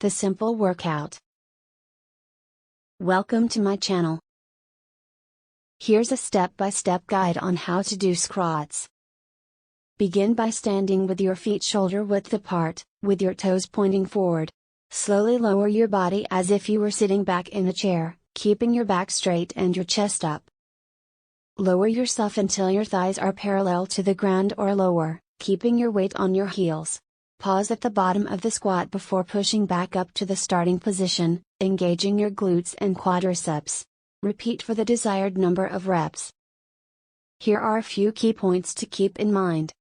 the simple workout. Welcome to my channel. Here's a step-by-step guide on how to do squats. Begin by standing with your feet shoulder width apart, with your toes pointing forward. Slowly lower your body as if you were sitting back in a chair, keeping your back straight and your chest up. Lower yourself until your thighs are parallel to the ground or lower, keeping your weight on your heels. Pause at the bottom of the squat before pushing back up to the starting position, engaging your glutes and quadriceps. Repeat for the desired number of reps. Here are a few key points to keep in mind.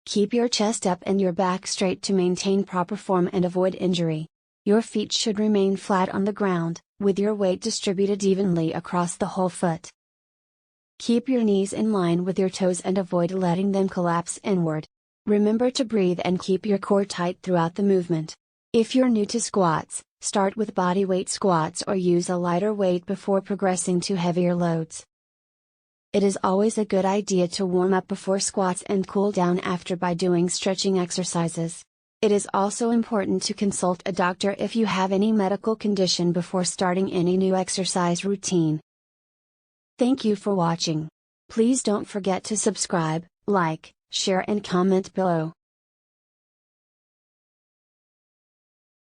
Keep your chest up and your back straight to maintain proper form and avoid injury. Your feet should remain flat on the ground, with your weight distributed evenly across the whole foot. Keep your knees in line with your toes and avoid letting them collapse inward. Remember to breathe and keep your core tight throughout the movement. If you're new to squats, start with bodyweight squats or use a lighter weight before progressing to heavier loads. It is always a good idea to warm up before squats and cool down after by doing stretching exercises. It is also important to consult a doctor if you have any medical condition before starting any new exercise routine. Thank you for watching. Please don't forget to subscribe, like, share and comment below.